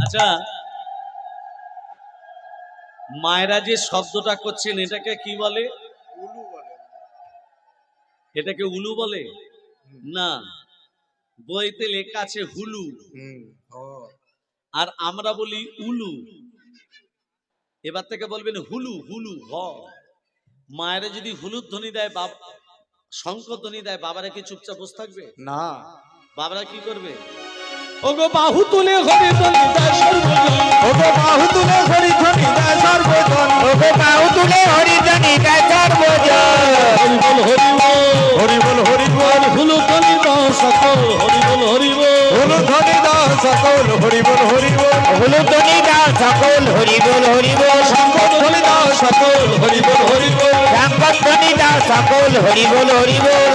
আচ্ছা, মায়েরা যে শব্দটা করছেন এটাকে কি বলে? উলু বলে। এটাকে উলু বলে না, বইতে লেখা আছে হুলু, ও আর আমরা বলি উলু। এবার থেকে বলবেন হুলু হুলু হ। মায়েরা যদি হুলুর ধ্বনি দেয়, শঙ্খ ধ্বনি দেয়, বাবারা কি চুপচাপ বসে থাকবে? না, বাবারা কি করবে? ওগো বাহু তুলে হরি ধ্বনি দেয় সর্বজন, ওগো বাহু তুলে হরি ধ্বনি দেয় সর্বজন, ওগো বাহু তুলে হরি ধ্বনি দেয় সর্বজন। হরি বল হরি বল, হরি বল হরি বল, হুলু ধ্বনি দাও সকল, হরি বল হরি বল। হুলু ধ্বনি দাও সকল, হরি বল হরি বল, হুলু ধ্বনি দাও সকল, হরি বল হরি বল, শঙ্খ ধ্বনি দাও সকল, হরি বল হরি বল। শঙ্খ ধ্বনি দাও সকল, হরি বল হরি বল।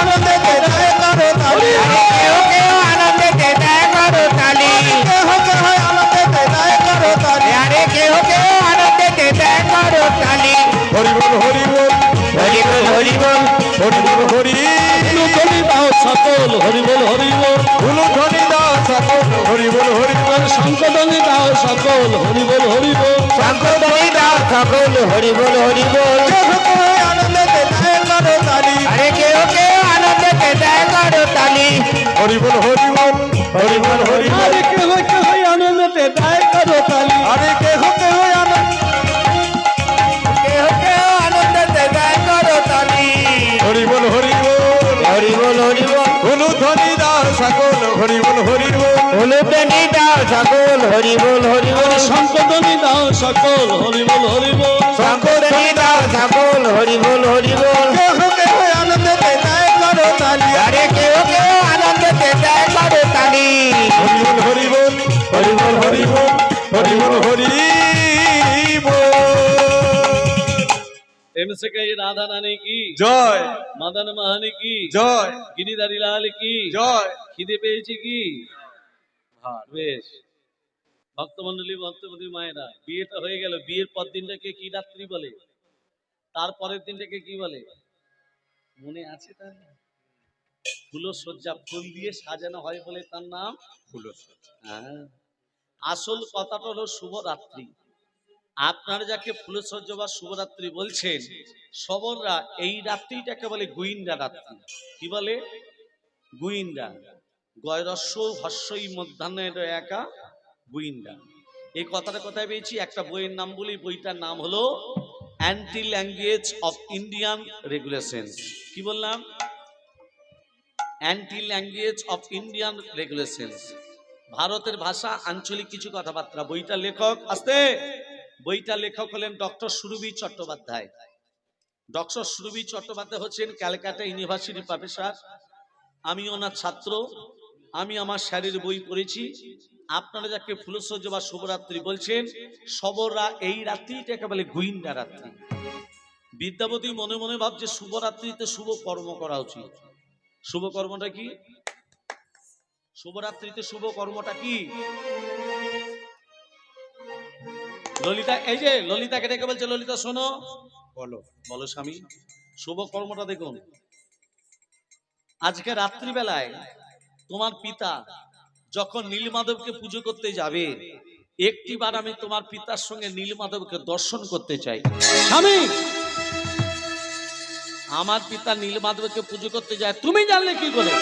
আনন্দে দেয় করো তালি, কেহ কেহ আনন্দে দেয় করো তালি, কেহ কেহ আনন্দে দেয় করো তালি, আরে কেহ কেহ আনন্দে দেয় করো তালি। হরি বল হরি বল, হরি বল হরি বল, হরি বল হরি। হুলু ধ্বনি দাও সকল, হরি বল হরি বল। হুলু ধ্বনি দাও সকল, হরি বল হরি বল, শঙ্খ ধ্বনি দাও সকল, হরি বল হরি বল। শঙ্খ ধ্বনি দাও সকল, হরি বল হরি বল। কেহ কেহ আনন্দে দেয় করো তালি, আরে কেহ কেহ আনন্দে দেয় করো তালি। হরি বল হরি বল, হরি বল হরি বল, আরে কেহ কেহ আনন্দে দেয় করো তালি। আরে কেহ কেহ আনন্দ, কেহ কেহ আনন্দে দেয় করো তালি। হরি বল হরি বল, হরি বল হরি বল, হুলু ধ্বনি দাও সকল, হরি বল হরি বল, হুলু ধ্বনি দাও সকল, হরি বল হরি বল। শঙ্খ ধ্বনি দাও সকল, হরি বল হরি বল। শঙ্খ ধ্বনি দাও সকল, হরি বল হরি বল। কেহ কেহ আনন্দে দেয় করো তালি, আরে কেহ কেহ আনন্দে দেয় করো তালি। হরি বল হরি বল, হরি বল হরি বল, হরি বল হরি বল। এমসিকে রাধা রানী কি জয়, মদন মোহন কি জয়, গিরিধারী লাল কি জয়। খিদে পেয়েছে কি? বেশ, ভক্তমন্ডলী ভক্তপতি মায়েরা, বিয়েটা হয়ে গেল, বিয়ের পর দিনটাকে কি রাত্রি বলে? তারপরের দিনটাকে কি বলে মনে আছে? তার ফুলসজ্জা, ফুল দিয়ে সাজানো হয় বলে তার নাম ফুলসজ্জা। হ্যাঁ, আসল কথাটা হলো শুভরাত্রি। আপনারা যাকে ফুলসজ্জা বা শুভরাত্রি বলছেন, সবররা এই রাত্রিটাকে বলে গুইন্দা রাত্রি। কি বলে? গুইন্দা। গয়রস্য হস্যই মধ্যাহ্নের একা গুইন্দা। এই কথাটা কোথায় পেয়েছি? একটা বইয়ের নাম বলি, বইটার নাম হলো anti language of Indian regulations. কি বললাম? Anti language of Indian regulations, ভারতের ভাষা আঞ্চলিক কিছু কথাবার্তা। বইটার লেখক আস্তে, বইটার লেখক হলেন ডক্টর সুরভি চট্টোপাধ্যায়। ডক্টর সুরভি চট্টোপাধ্যায় হচ্ছেন ক্যালকাটা ইউনিভার্সিটির প্রফেসর। আমি ওনার ছাত্র, আমি আমার স্যারের বই পড়েছি। আপনারা যাকে ফুলসজ্জা বা শুভরাত্রি বলছেন, সবররা এই রাত্রিটাকে বলে গুইন্দা রাত্রি। বিদ্যাপতি মনে মনে ভাবছে শুভরাত্রিতে শুভ কর্ম করা উচিত। শুভ কর্মটা কি? শুভরাত্রিতে শুভ কর্মটা কি? ললিতা, এই যে ললিতাকে ডেকে বলছে, ললিতা শোনো। বলো, বলো স্বামী। শুভ কর্মটা দেখুন, আজকে রাত্রিবেলায় তোমার পিতা যখন নীলমাধবকে পুজো করতে যাবে, একটিবার আমি তোমার পিতার সঙ্গে নীলমাধবকে দর্শন করতে চাই। স্বামী, আমার পিতা নীলমাধবকে পুজো করতে যায়, তুমি জানলে কি করে?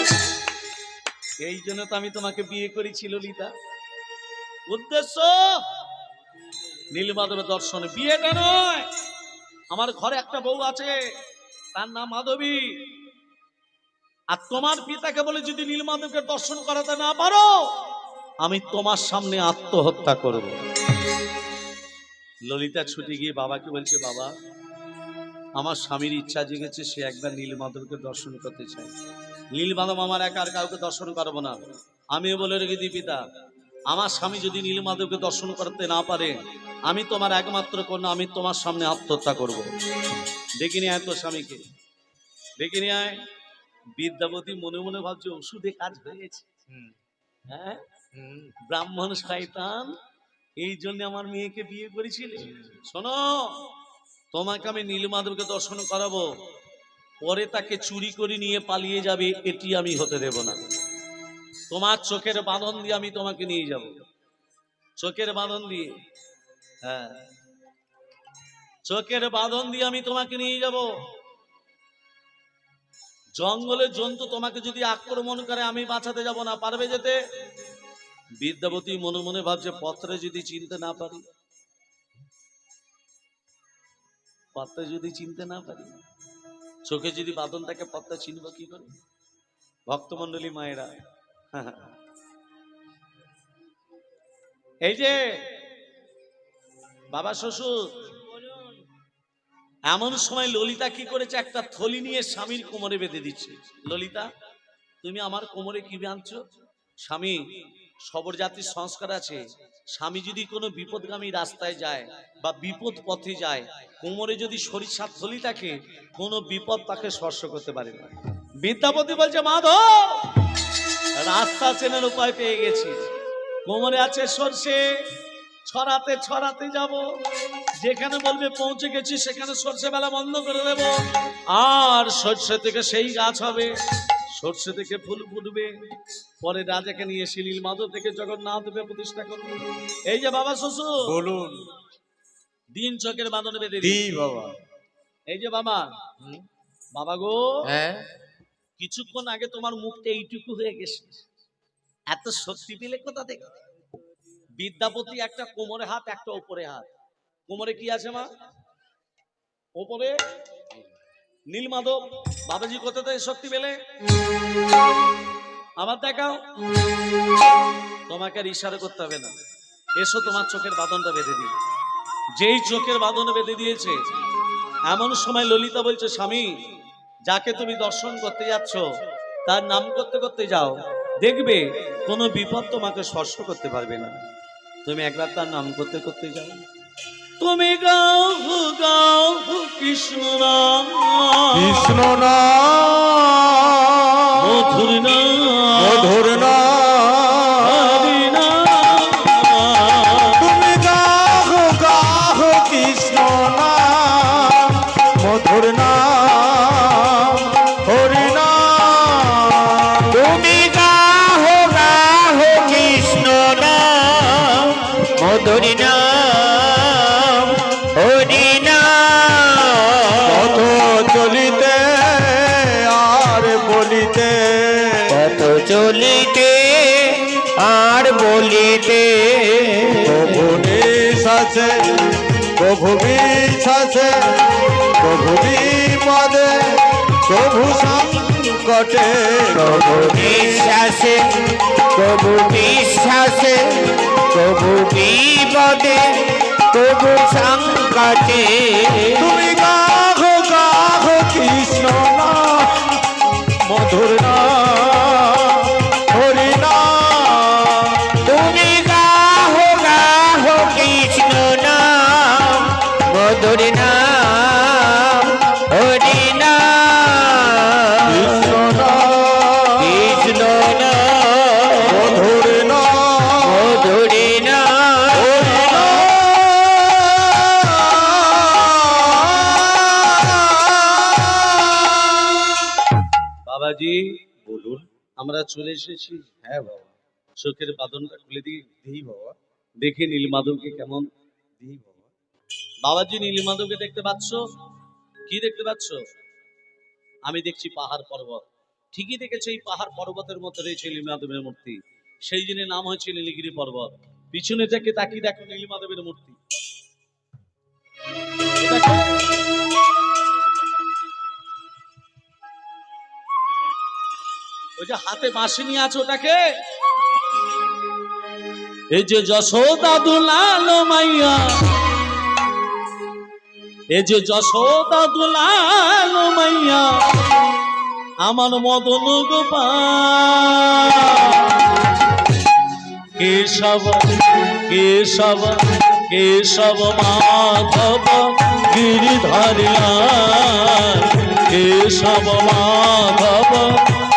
এই জন্য তো আমি তোমাকে বিয়ে করেছি ললিতা। উদ্দেশ্য নীলমাধবের দর্শন, বিয়েটা নয়। আমার ঘরে একটা বউ আছে, তার নাম মাধবী। আর তোমার পিতাকে বলে যদি নীলমাধবকে দর্শন করাতে না পারো, আমি তোমার সামনে আত্মহত্যা করব। ললিতা ছুটে গিয়ে বাবাকে বলছে, বাবা, আমার স্বামীর ইচ্ছা জেগেছে, সে একবার নীলমাধবকে দর্শন করতে চায়। নীলমাধব আমার একার কাউকে দর্শন করবো না। আমিও বলে রেখে দিই, পিতা, আমার স্বামী যদি নীলমাধবকে দর্শন করতে না পারে, আমি তোমার একমাত্র কন্যা, আমি তোমার সামনে আত্মহত্যা করব। ডেকে নিয়ে আয় তোর স্বামীকে, ডেকে নিয়ে আয়। বিদ্যাপতি মনে মনে ভাবছে ওষুধে কাজ হয়ে গেছে। হ্যাঁ, ব্রাহ্মণ শয়তান, এই জন্য আমার মেয়েকে বিয়ে করেছিলে। শোনো, তোমাকে আমি নীলমাধবকে দর্শন করাবো, পরে তাকে চুরি করে নিয়ে পালিয়ে যাবে, এটি আমি হতে দেব না। তোমার চোখের বাঁধন দিয়ে আমি তোমাকে নিয়ে যাব। চোখের বাঁধন দিয়ে, হ্যাঁ চোখের বাঁধন দিয়ে আমি তোমাকে নিয়ে যাব। জঙ্গলের জন্তু তোমাকে যদি আক্রমণ করে আমি বাঁচাতে যাব না, পারবে যেতে? বিদ্যাপতি মনে মনে ভাবছে, পত্রে যদি চিনতে না পারি, পত্রে যদি চিনতে না পারি, চোখে যদি বাঁধন থাকে পত্রে চিনব কি করে? ভক্তমন্ডলী মায়েরা, এই যে বাবা শ্বশুর, এমন সময় ললিতা কি করেছে, একটা থলি নিয়ে স্বামীর কোমরে বেঁধে দিচ্ছে। ললিতা, তুমি আমার কোমরে কি বাঁধছো? স্বামী, সবর জাতির সংস্কার আছে, স্বামী যদি কোনো বিপদগামী রাস্তায় যায় বা বিপদ পথে যায়, কোমরে যদি সরিষার থলি থাকে, কোনো বিপদ তাকে স্পর্শ করতে পারে না। বিদ্যাপতি বলছে, মাধব, রাস্তা চেনার উপায় পেয়ে গেছি। কোমরে আছে সরষে, ছড়াতে ছড়াতে যাব, যেখানে বলবে পৌঁছে গেছি সেখানে সরষে বেলা বন্ধ করে দেব, আর সরষে থেকে সেই গাছ হবে, সরষে থেকে ফুল ফুটবে, পরে রাজাকে নিয়ে শিলিল মাধব থেকে জগন্নাথ রূপে প্রতিষ্ঠা করবে। এই যে বাবা শ্বশুর, বলুন। দিন চোখের বাঁধনে বেঁধে দি দিই বাবা। এই যে বাবা, বাবা গো, হ্যাঁ, কিছুক্ষণ আগে তোমার মুখটা এইটুকু হয়ে গেছে, এত শক্তি পেলে কোথা থেকে? বিদ্যাপতি একটা কোমরে হাত, একটা উপরে হাত। কোমরে কি আছে মা? ওপরে নীলমাধব। বাবাজি কোথা থেকে শক্তি পেলে? আমার দেখাও। তোমাকে আর ইশারা করতে হবে না, এসো তোমার চোখের বাঁধনটা বেঁধে দিই। যেই চোখের বাঁধন বেঁধে দিয়েছে, এমন সময় ললিতা বলছে, স্বামী, যাকে তুমি দর্শন করতে যাচ্ছ তার নাম করতে করতে যাও, দেখবে কোনো বিপদ তোমাকে স্পর্শ করতে পারবে না। তুমি একবার তার নাম করতে করতে যাও। তুমি গাও গাও কৃষ্ণ নাম, কৃষ্ণ নাম, মধুর নাম, মধুর নাম, হরি নাম। তুমি গাহো গাহো কৃষ্ণ নাম, মধুর নাম, হরি নাম। তুমি গাহো গাহো কৃষ্ণ নাম, মধুর নাম, হরি নাম। কত চলিতে আর বলিতে, কত চলিতে আর বলিতে, প্রভু নিঃশ্বাসে, প্রভু বিশ্বাসে, প্রভু বিপদে, প্রভু সংকটে, প্রভু বিশ্বাসে, প্রভু বিশ্বাসে, প্রভু বিপদে, প্রভু সংকটে। তুমি গাহো গাহো কৃষ্ণ নাম, মধুর নাম, হরি নাম। তুমি গাহো গাহো কৃষ্ণ নাম, মধুর নাম, হরি নাম। কৃষ্ণ নাম, কৃষ্ণ নাম, মধুর নাম, মধুর নাম, হরি নাম। বাবাজি বলুন। আমরা চলে এসেছি। হ্যাঁ বাবা। চোখের বাঁধনটা খুলে দিই, দি বাবা, দেখে নীলমাধবকে কেমন। দি বাবা। বাবাজি, নীলমাধবকে দেখতে পাচ্ছ? কি দেখতে পাচ্ছ? আমি দেখছি পাহাড় পর্বত। ঠিকই দেখেছি, এই পাহাড় পর্বতের মধ্যে রয়েছে নীলমাধবের মূর্তি। সেই জন্য নাম হয়েছে নীলগিরি পর্বত। পিছনে থেকে তাকিয়ে দেখো নীলমাধবের মূর্তি। দেখো। ওই যে হাতে বাঁশি নিয়ে আছে, ওটাকে? এই যে যশোদা দুলালো মাইয়া, এই যে যশোদা দুলালো মাইয়া, আমার মদন গোপাল। কেশব কেশব কেশব মাধব গিরিধারিলাল, কেশব মাধব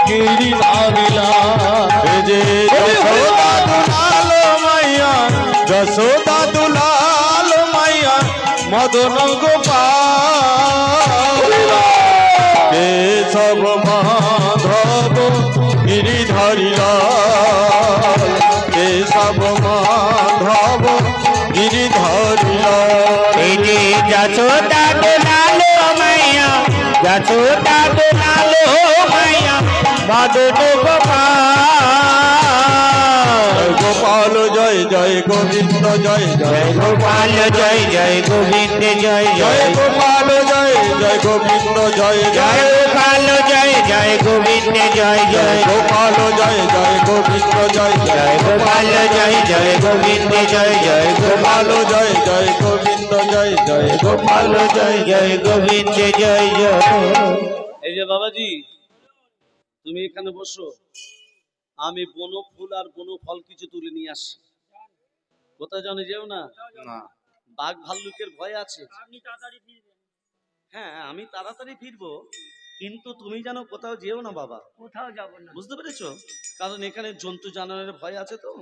গিরিধারিলাল। এই যে যশোদা দুলাল মাইয়া, যশোদা দুলাল মাইয়া, মদন গোপাল। কেশব মাধব গিরিধারিলাল, কেশব মাধব মদন গোপাল, জয় গোপাল জয় জয় গোবিন্দ জয় জয় জয় গোপাল জয় জয় গোবিন্দ জয় জয় জয় গোপাল জয় জয় গোবিন্দ জয় জয় জয় গোপাল জয় জয় গোবিন্দ জয় জয় জয় গোপাল জয় জয় গোবিন্দ জয় জয় গোপাল জয় জয় গোবিন্দ জয় জয় গোপাল জয় জয় গোবিন্দ জয় জয় গোপাল জয় জয় গোবিন্দ জয় জয়। এই যে বাবাজি, তুমি এখানে বসো, আমি বন ফুল আর বন ফল কিছু তুলে নিয়ে আসছি। কোথায় জানো যেও না, বাঘ ভাল্লুকের ভয় আছে। হ্যাঁ, আমি তাড়াতাড়ি ফিরবো, কিন্তু তুমি যেন কোথাও যেও না বাবা। কোথাও যাব না। বুঝতে পেরেছো? কারণ এখানে জন্তু জানোয়ারের ভয় আছে তো।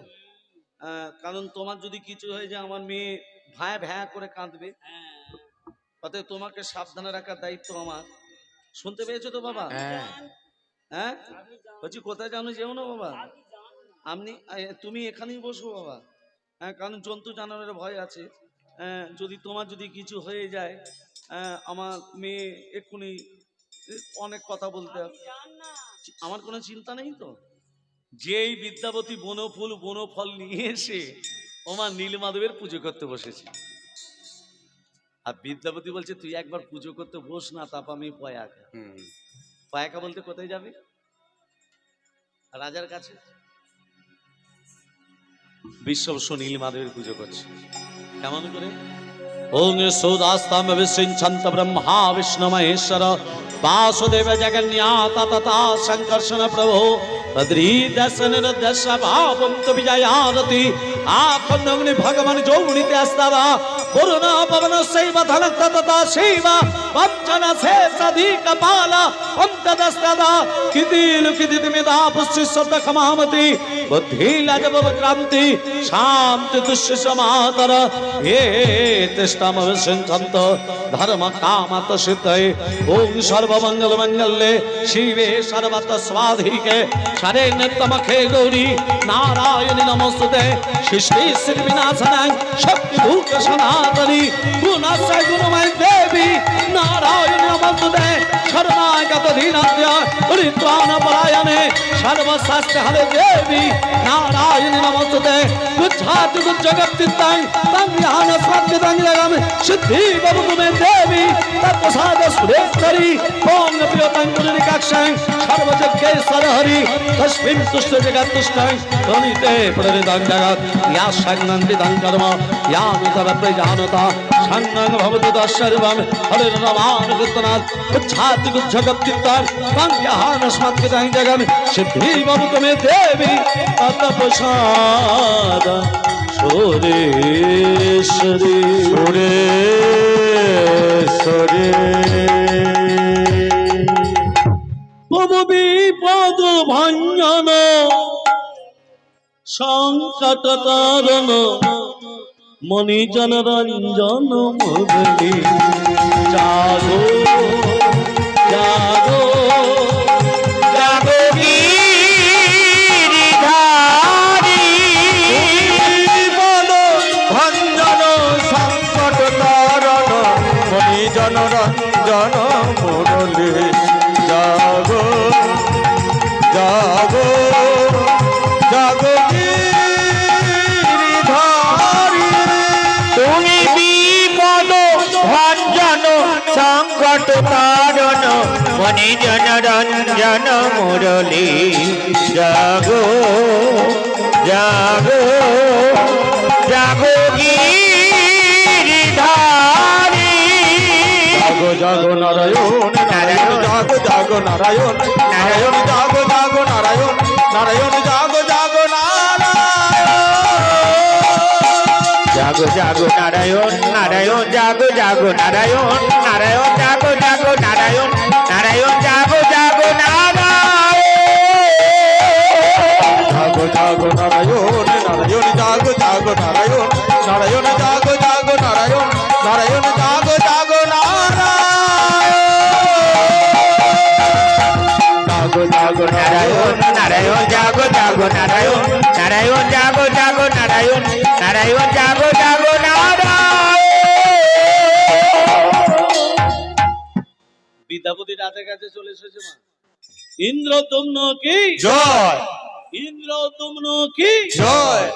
কারণ তোমার যদি কিছু হয়ে যায়, আমার মেয়ে ভ্যাঁ ভ্যাঁ করে কাঁদবে। অতএব তোমাকে সাবধানে রাখার দায়িত্ব আমার। শুনতে পেয়েছো তো বাবা? হ্যাঁ, বলছি কোথায় জানো যেও না বাবা। আপনি তুমি এখানেই বসো বাবা। হ্যাঁ, কারণ জন্তু জানোয়ারের ভয় আছে। যদি তোমার যদি কিছু হয়ে যায়, আমার মেয়ে এক্ষুনি অনেক কথা বলতে হবে। আমার কোনো চিন্তা নেই তো। যেই বিদ্যাপতি বনফুল বনফল নিয়ে এসে ওমা নীলমাধবের পুজো করতে বসেছে, আর বিদ্যাপতি বলছে তুই একবার পুজো করতে বস না, তারপর আমি পয়াকা। পয়াকা বলতে কোথায় যাবে? রাজার কাছে। বিশ্ববস্য নীলমাধবের পুজো করছে কেমন করে? ওং সৌদাস্তাম বিশৃঞ্চন্ত ব্রহ্মা বিষ্ণু মহেশ্বর वासुदेव जगन्नाथ तथा संकर्षण प्रभो तद्रीदर्शन दर्श भावम तो विजयारति आखंडमणि भगवान जौनिते अस्तादा वरुणा पवन शैव धन तथा शिव वंचन से सदी कपाला अंतदस्तादा किदिल किदिमिदा पुष्टि शब्द खमामति बुद्धि लजब क्रांति शांति दुष्य समातर ये तिष्ठम विसंचंत धर्म कामत सिद्धये ओम सर्वमंगल मंगल्ये शिवे सर्वत्र स्वाधिके शरे नित्यमखे गौरी नारायणी नमोस्तुते सृष्टि श्री विनाशनाय शक्ति भूत सनातनी गुणस्य गुणमय देवी नारायणी नमोस्तुते शरणागत दीनाद्य परित्राण परायणे सर्वशास्त्र हरे देवी नारायणी नमोस्तुते गुच्छात गुज्जगत्तितां तं ध्यान स्वात्मितं जगम सिद्धि बबुमे देवी तत्प्रसाद सुरेश्वरी ओम प्रियतं गुरुनिकाक्षं सर्वजगेश्वर हरि तस्मिन् तुष्ट जगत् तुष्टं तनिते प्रदितं जगत् या संनन्दितं कर्म या वितर प्रजानता संगं भवतु तस्सर्वं हरे नमान कृतनाथ गुच्छात गुज्जगत्तितां तं ध्यान स्वात्मितं जगम सिद्धि बबुमे देवी तत्प्रसाद सुरेश्वरी সুরেশ্বরে প্রভু বিপদ ভঞ্জন সংকট তারণ মণিজন রঞ্জন মুরলি জাগো জাগো জাগো গিরিধারী বল ভঞ্জন সংকট তারণ মণিজন রঞ্জন মুরলি জাগো জাগো জাগো গিরিধারী তুমি বিপদ ভঞ্জন সংকট তারণ মণিজন রঞ্জন মুরলী জাগো জাগো জাগো গিরিধারী জাগো জাগো নারায়ণ নারায়ণ জাগো জাগো নারায়ণ নারায়ণ জাগো জাগো নারায়ণ নারায়ণ জাগো জাগো জাগো জাগো নারায়ণ নারায়ণ জাগো জাগো নারায়ণ নারায়ণ জাগো জাগো নারায়ণ নারায়ণ জাগো জাগো জাগো জাগো নারায়ণ নারায়ণ জাগো জাগো নারায়ণ নারায়ণ জাগো জাগো নারায়ণ নারায়ণ জাগো জাগো জাগো জাগো নারায়ণ নারায়ণ জাগো জাগো নারায়ণ নারায়ণ জাগো জাগো নারায়ণ নারায়ণ জাগো জাগো বিদ্যাপতি রাজার কাছে চলে এসেছে মা। ইন্দ্রদম্ন কি জয় ইন্দ্রদম্ন কি জয়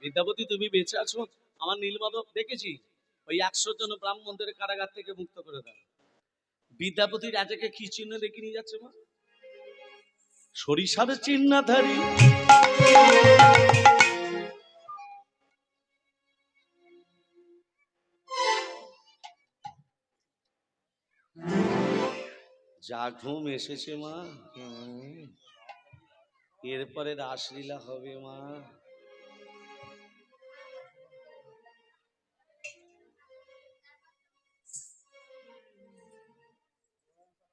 বিদ্যাপতি তুমি বেঁচে আছো, আমার নীলমাধব দেখেছি ওই 100 জন ব্রাহ্মণদের কারাগার থেকে মুক্ত করে দেয়। বিদ্যাপতি রাজাকে কি চিহ্ন দেখে নিয়ে যাচ্ছে মা? সরিষার চিহ্নধারী। যা ঘুম এসেছে মা, এরপরে রাসলীলা হবে মা।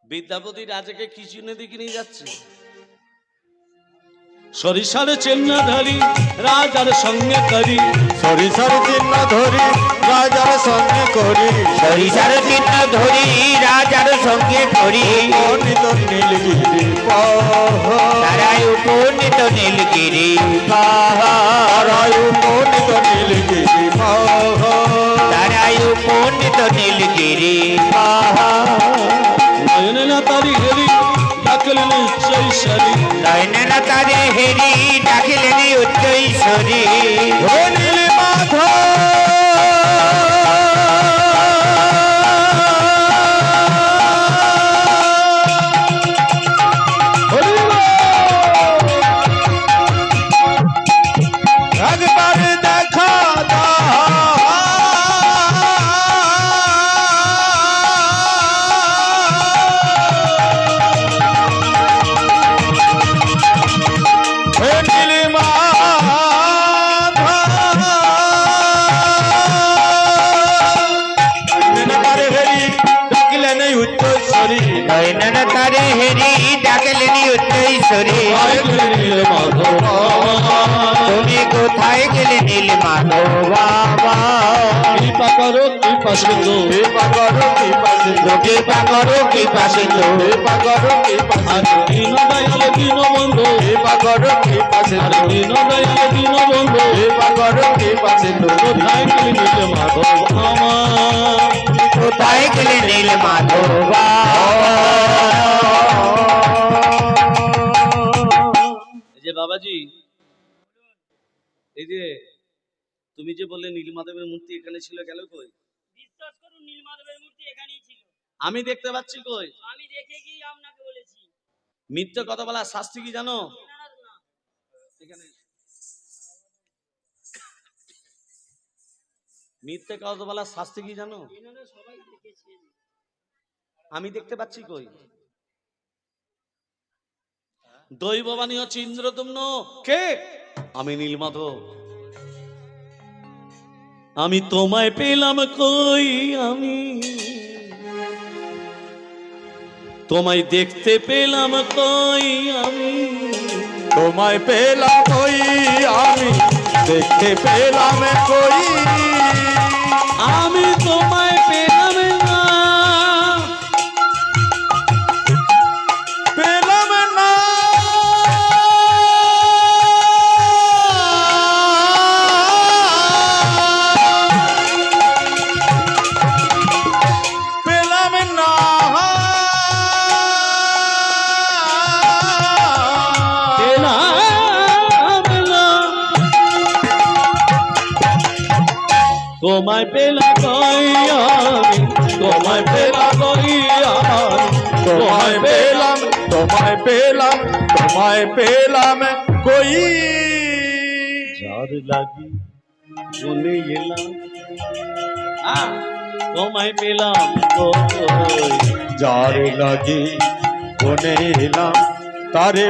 বিদ্যাপতি রাজাকে কি চিহ্ন দিকে নিয়ে যাচ্ছে? সরিষার চিহ্নধারী রাজার সঙ্গে করি, সরিষার চিহ্ন ধরি রাজার সঙ্গে করি, সরিষার চিহ্ন ধরি রাজার সঙ্গে করি, উপনীত নীলগিরি পাহাড়, তারাই উপনীত নীলগিরি পাহাড়, তারাই উপনীত নীলগিরি পাহাড়, তারাই উপনীত নীলগিরি পাহাড়। নয়নে না তারি হেরি ডাকলেন উচ্চৈশ্বরী, নয়না তারে হেরি ডাকিলেন উচ্চৈশ্বরী, ও নীলমাধব একবার দেখা নয়না তারে হেরি ডাকিলেন উচ্চৈশ্বরী, তুমি কোথায় গেলে নীল মাধব বাবা? কৃপা করো কৃপা সিন্ধু, কৃপা করো কৃপা সিন্ধু, কৃপা করো কৃপা সিন্ধু, কৃপা করো কৃপা সিন্ধু, দীন দয়াল দীন বন্ধু, কৃপা করো কৃপা সিন্ধু, দীন দয়াল দীন বন্ধু, কৃপা করো কৃপা সিন্ধু, কোথায় গেলি নীল মাধব আমার? কোথায় গেলে নীল মাধব বাবা? এই যে বাবাজি, এই যে তুমি যে বললে নীলমাধবের মূর্তি এখানে ছিল, গেল কই? বিশ্বাস করুন নীলমাধবের মূর্তি এখানেই ছিল। আমি দেখতে পাচ্ছি কই? আমি দেখে গিয়ে আপনাকে বলেছি। মিথ্যে কথা বলা শাস্তি কি জানো? এনারা না, এখানে মিথ্যে কথা বলা শাস্তি কি জানো? এনারা সবাই দেখেছেন। আমি দেখতে পাচ্ছি কই? দৈববাণী হচ্ছে ইন্দ্রদম্ন কে? আমি নীলমাধব। আমি তোমায় পেলাম কই? আমি তোমায় দেখতে পেলাম কই? আমি তোমায় পেলাম কই, আমি দেখতে পেলাম কই, আমি তোমায় পেলাম না, পেলাম না, পেলাম না, পেলাম না, তোমায় পেলাম কই? আমি তোমায় পেলাম কই? আমি তোমায় পেলাম, তোমায় পেলাম, তোমায় পেলাম কই, যার লাগি শুনে এলাম, তোমায় পেলাম কই? যার লাগি কোনে এলাম তারে